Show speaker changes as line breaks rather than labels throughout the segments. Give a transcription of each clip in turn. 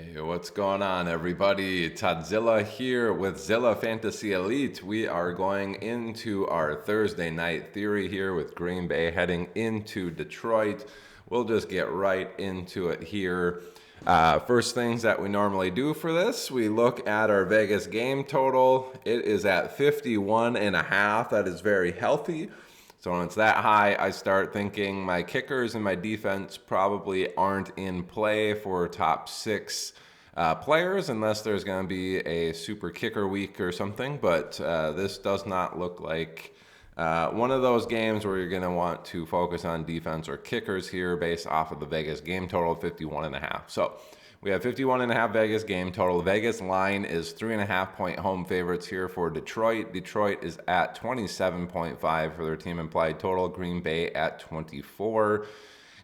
Hey, what's going on, everybody? Todzilla here with Zilla Fantasy Elite. We are going into our Thursday night theory here with Green Bay heading into Detroit. We'll just get right into it here. First things that we normally do for this, we look at our Vegas game total. It is at 51.5. That is very healthy. So when it's that high, I start thinking my kickers and my defense probably aren't in play for top six players unless there's going to be a super kicker week or something. But this does not look like one of those games where you're going to want to focus on defense or kickers here based off of the Vegas game total of 51.5. So we have 51.5 Vegas game total. The Vegas line is 3.5-point home favorites here for Detroit. Detroit is at 27.5 for their team implied total. Green Bay at 24.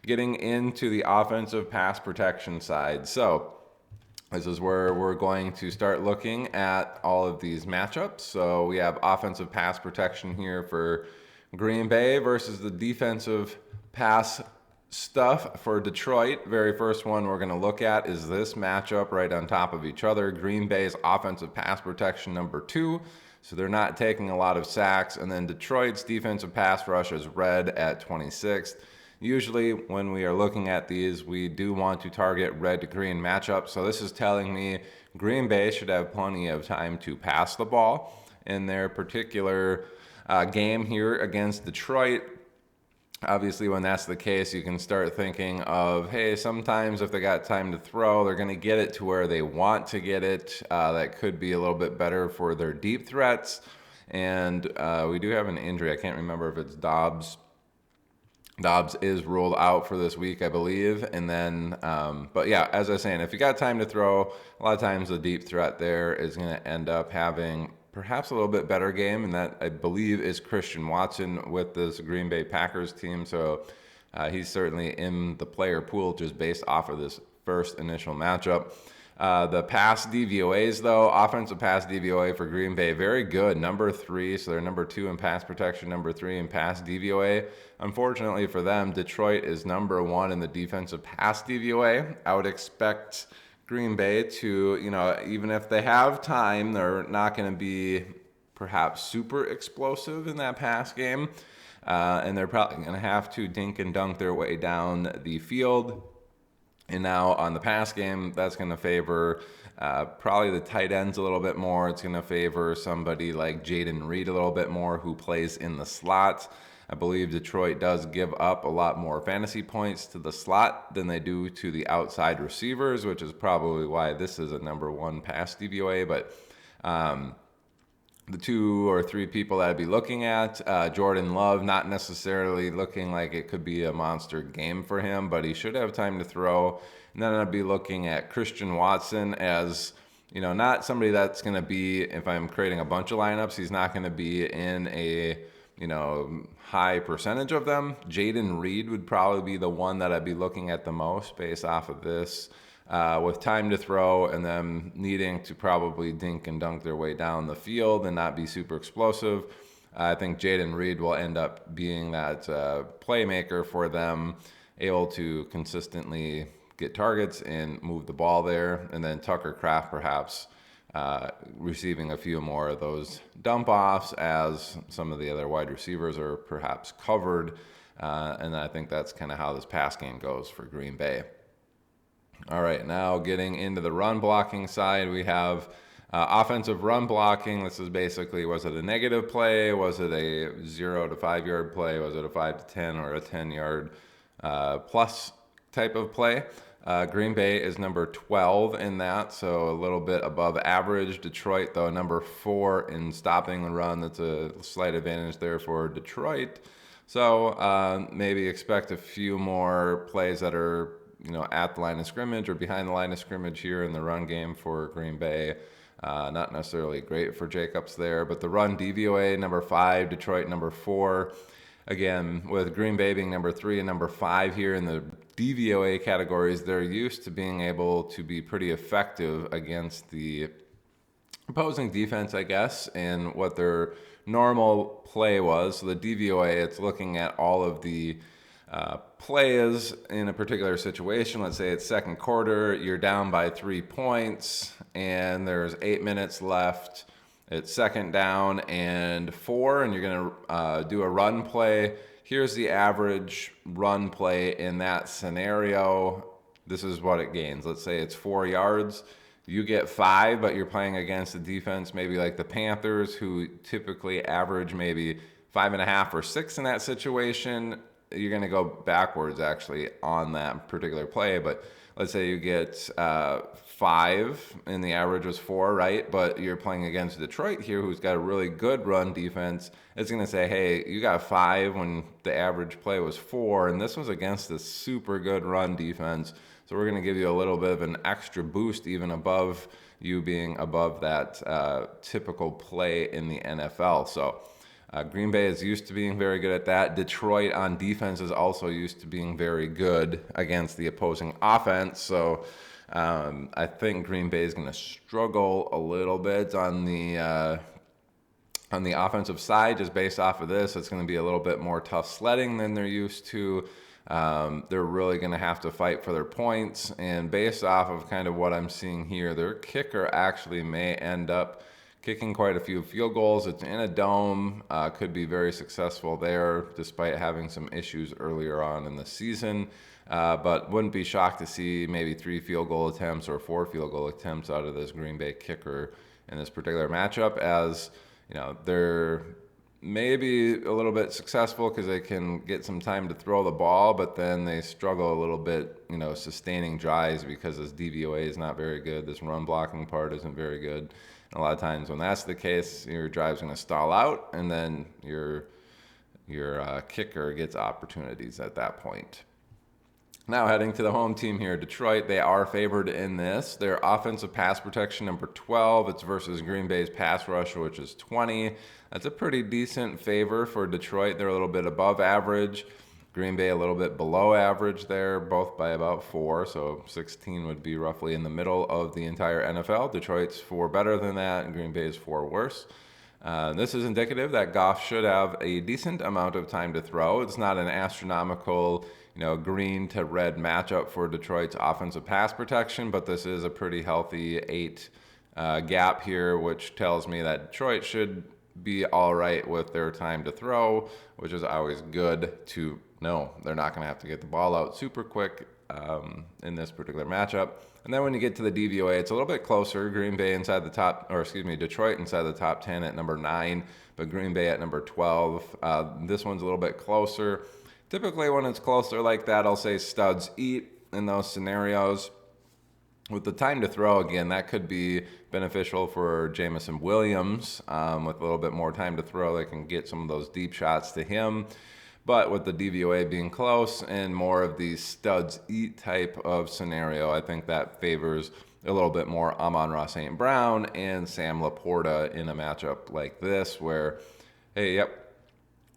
Getting into the offensive pass protection side. So this is where we're going to start looking at all of these matchups. So we have offensive pass protection here for Green Bay versus the defensive pass stuff for Detroit. Very first one we're going to look at is this matchup right on top of each other. Green Bay's offensive pass protection number 2, so they're not taking a lot of sacks. And then Detroit's defensive pass rush is red at 26th. Usually when we are looking at these, we do want to target red to green matchups. So this is telling me Green Bay should have plenty of time to pass the ball in their particular game here against Detroit. Obviously, when that's the case, you can start thinking of, hey, sometimes if they got time to throw, they're going to get it to where they want to get it. That could be a little bit better for their deep threats. And we do have an injury. I can't remember if it's Dobbs. Dobbs is ruled out for this week, I believe. And then, but yeah, as I was saying, if you got time to throw, a lot of times the deep threat there is going to end up having perhaps a little bit better game, and that I believe is Christian Watson with this Green Bay Packers team. So he's certainly in the player pool just based off of this first initial matchup. The pass DVOAs, though, offensive pass DVOA for Green Bay, very good, number 3. So they're number 2 in pass protection, number 3 in pass DVOA. Unfortunately for them, Detroit is number 1 in the defensive pass DVOA. I would expect Green Bay to, even if they have time, they're not going to be perhaps super explosive in that pass game. And they're probably going to have to dink and dunk their way down the field. And now on the pass game, that's going to favor probably the tight ends a little bit more. It's going to favor somebody like Jaden Reed a little bit more who plays in the slot. I believe Detroit does give up a lot more fantasy points to the slot than they do to the outside receivers, which is probably why this is a number 1 pass DVOA. But the 2 or 3 people that I'd be looking at, Jordan Love, not necessarily looking like it could be a monster game for him, but he should have time to throw. And then I'd be looking at Christian Watson as, not somebody that's going to be, if I'm creating a bunch of lineups, he's not going to be in a high percentage of them. Jaden Reed would probably be the one that I'd be looking at the most based off of this, with time to throw and them needing to probably dink and dunk their way down the field and not be super explosive. I think Jaden Reed will end up being that playmaker for them, able to consistently get targets and move the ball there. And then Tucker Kraft perhaps receiving a few more of those dump offs as some of the other wide receivers are perhaps covered. And I think that's kind of how this pass game goes for Green Bay. All right, now getting into the run blocking side, we have offensive run blocking. This is basically, was it a negative play? Was it a 0 to 5 yard play? Was it a 5 to 10 or a 10 yard plus type of play? Green Bay is number 12 in that, so a little bit above average. Detroit, though, number 4 in stopping the run. That's a slight advantage there for Detroit. So maybe expect a few more plays that are, at the line of scrimmage or behind the line of scrimmage here in the run game for Green Bay. Not necessarily great for Jacobs there, but the run DVOA, number 5, Detroit, number 4. Again, with Green Bay being number 3 and number 5 here in the DVOA categories, they're used to being able to be pretty effective against the opposing defense, I guess, and what their normal play was. So the DVOA, it's looking at all of the play is in a particular situation. Let's say it's second quarter, you're down by 3 points, and there's 8 minutes left. It's second down and 4, and you're going to do a run play. Here's the average run play in that scenario. This is what it gains. Let's say it's 4 yards. You get 5, but you're playing against a defense maybe like the Panthers, who typically average maybe 5.5 or 6 in that situation. You're going to go backwards actually on that particular play. But let's say you get 5 and the average was 4, right? But you're playing against Detroit here, who's got a really good run defense. It's going to say, hey, you got 5 when the average play was 4, and this was against a super good run defense. So we're going to give you a little bit of an extra boost, even above you being above that typical play in the NFL. So Green Bay is used to being very good at that. Detroit on defense is also used to being very good against the opposing offense. So I think Green Bay is going to struggle a little bit on the offensive side, just based off of this. It's going to be a little bit more tough sledding than they're used to. They're really going to have to fight for their points. And based off of kind of what I'm seeing here, their kicker actually may end up kicking quite a few field goals. It's in a dome, could be very successful there, despite having some issues earlier on in the season. But wouldn't be shocked to see maybe 3 field goal attempts or 4 field goal attempts out of this Green Bay kicker in this particular matchup, as you know, they're maybe a little bit successful because they can get some time to throw the ball, but then they struggle a little bit, sustaining drives because this DVOA is not very good. This run blocking part isn't very good. And a lot of times when that's the case, your drive's going to stall out, and then your kicker gets opportunities at that point. Now heading to the home team here, Detroit, they are favored in this. Their offensive pass protection, number 12. It's versus Green Bay's pass rush, which is 20. That's a pretty decent favor for Detroit. They're a little bit above average. Green Bay a little bit below average there, both by about 4. So 16 would be roughly in the middle of the entire NFL. Detroit's 4 better than that, and Green Bay's 4 worse. This is indicative that Goff should have a decent amount of time to throw. It's not an astronomical, green to red matchup for Detroit's offensive pass protection, but this is a pretty healthy 8 gap here, which tells me that Detroit should be all right with their time to throw, which is always good to know. They're not going to have to get the ball out super quick in this particular matchup. And then when you get to the DVOA, it's a little bit closer. Detroit inside the top 10 at number 9, but Green Bay at number 12. This one's a little bit closer. Typically when it's closer like that, I'll say studs eat in those scenarios. With the time to throw, again, that could be beneficial for Jameson Williams. With a little bit more time to throw, they can get some of those deep shots to him. But with the DVOA being close and more of the studs eat type of scenario, I think that favors a little bit more Amon-Ra St. Brown and Sam Laporta in a matchup like this, where, hey, yep,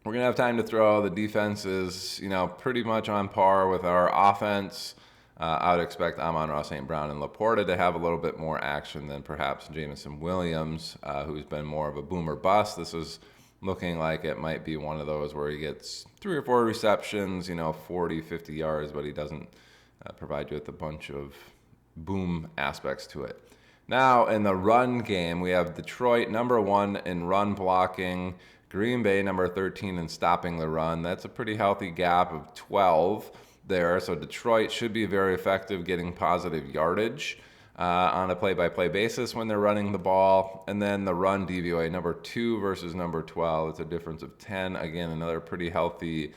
we're going to have time to throw. The defense is, pretty much on par with our offense. I would expect Amon-Ra St. Brown and Laporta to have a little bit more action than perhaps Jameson Williams, who's been more of a boomer bust. This is looking like it might be one of those where he gets 3 or 4 receptions, 40, 50 yards, but he doesn't provide you with a bunch of boom aspects to it. Now, in the run game, we have Detroit number 1 in run blocking, Green Bay number 13 in stopping the run. That's a pretty healthy gap of 12 there. So Detroit should be very effective getting positive yardage on a play-by-play basis when they're running the ball. And then the run DVOA, number 2 versus number 12. It's a difference of 10. Again, another pretty healthy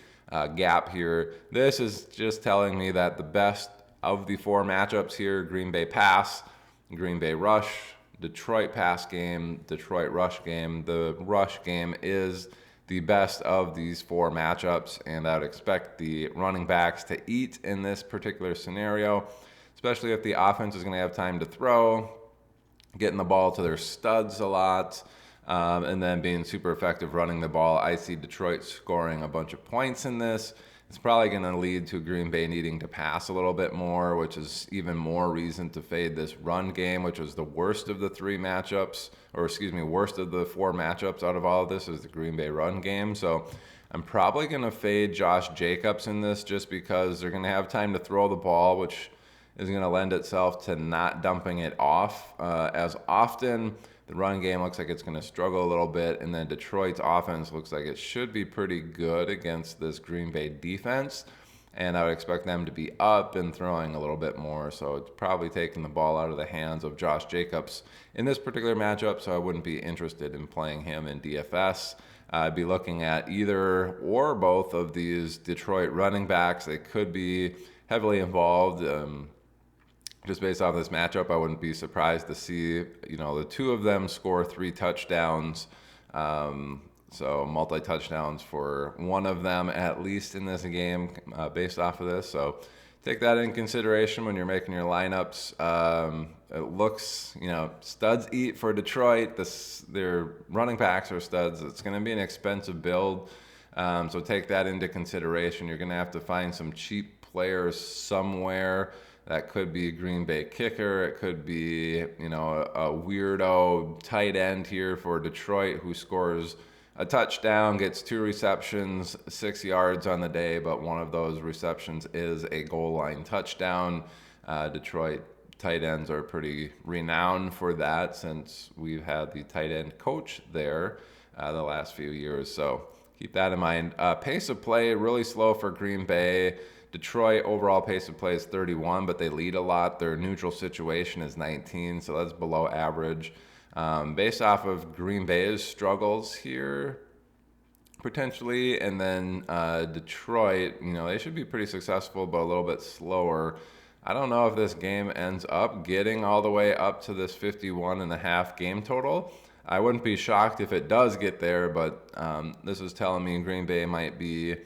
gap here. This is just telling me that the best of the 4 matchups here, Green Bay pass, Green Bay rush, Detroit pass game, Detroit rush game. The rush game is the best of these 4 matchups, and I would expect the running backs to eat in this particular scenario, especially if the offense is going to have time to throw, getting the ball to their studs a lot, and then being super effective running the ball. I see Detroit scoring a bunch of points in this. It's probably going to lead to Green Bay needing to pass a little bit more, which is even more reason to fade this run game, which is the worst of the 3 matchups, worst of the 4 matchups out of all of this is the Green Bay run game. So I'm probably going to fade Josh Jacobs in this just because they're going to have time to throw the ball, which is going to lend itself to not dumping it off as often. The run game looks like it's going to struggle a little bit, and then Detroit's offense looks like it should be pretty good against this Green Bay defense, and I would expect them to be up and throwing a little bit more, so it's probably taking the ball out of the hands of Josh Jacobs in this particular matchup, so I wouldn't be interested in playing him in DFS. I'd be looking at either or both of these Detroit running backs. They could be heavily involved. Just based off this matchup, I wouldn't be surprised to see, the two of them score 3 touchdowns. So multi-touchdowns for one of them at least in this game based off of this. So take that in consideration when you're making your lineups. It looks, studs eat for Detroit. Their running backs are studs. It's going to be an expensive build. So take that into consideration. You're going to have to find some cheap players somewhere. That could be Green Bay kicker. It could be, a weirdo tight end here for Detroit who scores a touchdown, gets 2 receptions, 6 yards on the day, but one of those receptions is a goal line touchdown. Detroit tight ends are pretty renowned for that since we've had the tight end coach there the last few years. So keep that in mind. Pace of play, really slow for Green Bay. Detroit overall pace of play is 31, but they lead a lot. Their neutral situation is 19, so that's below average. Based off of Green Bay's struggles here, potentially, and then Detroit, they should be pretty successful, but a little bit slower. I don't know if this game ends up getting all the way up to this 51.5 game total. I wouldn't be shocked if it does get there, but this is telling me Green Bay might be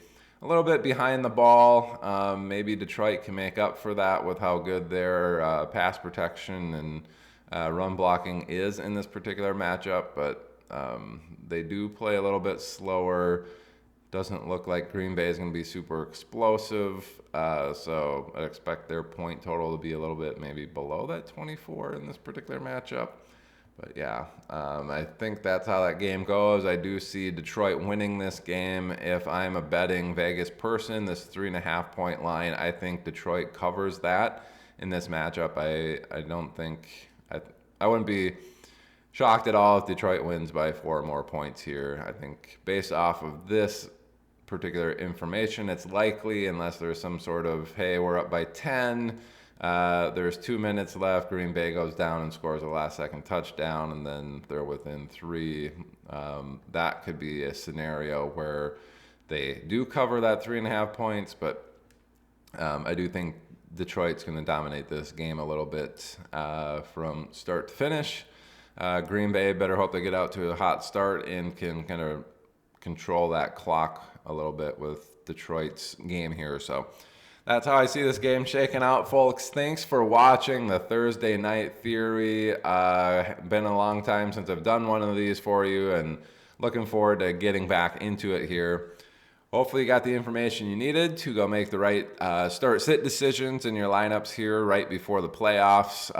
a little bit behind the ball. Maybe Detroit can make up for that with how good their pass protection and run blocking is in this particular matchup, but they do play a little bit slower. Doesn't look like Green Bay is going to be super explosive, so I expect their point total to be a little bit maybe below that 24 in this particular matchup. But yeah, I think that's how that game goes. I do see Detroit winning this game. If I'm a betting Vegas person, this 3.5 point line, I think Detroit covers that in this matchup. I don't think, I wouldn't be shocked at all if Detroit wins by 4 more points here. I think based off of this particular information, it's likely, unless there's some sort of, hey, we're up by 10, there's 2 minutes left, Green Bay goes down and scores a last-second touchdown, and then they're within 3. That could be a scenario where they do cover that 3.5 points, but I do think Detroit's going to dominate this game a little bit from start to finish. Green Bay better hope they get out to a hot start and can kind of control that clock a little bit with Detroit's game here. So that's how I see this game shaking out, folks. Thanks for watching the Thursday Night Theory. Been a long time since I've done one of these for you, and looking forward to getting back into it here. Hopefully you got the information you needed to go make the right start-sit decisions in your lineups here right before the playoffs.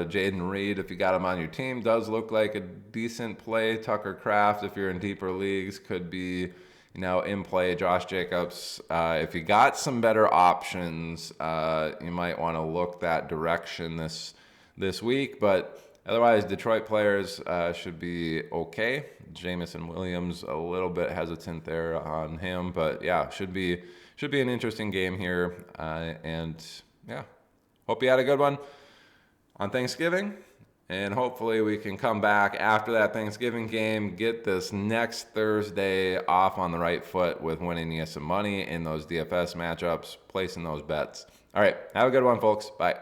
Jaden Reed, if you got him on your team, does look like a decent play. Tucker Kraft, if you're in deeper leagues, could be in play. Josh Jacobs, if you got some better options, you might want to look that direction this week. But otherwise, Detroit players should be okay. Jamison Williams, a little bit hesitant there on him, but yeah, should be an interesting game here. And yeah, hope you had a good one on Thanksgiving. And hopefully we can come back after that Thanksgiving game, get this next Thursday off on the right foot with winning you some money in those DFS matchups, placing those bets. All right, have a good one, folks. Bye.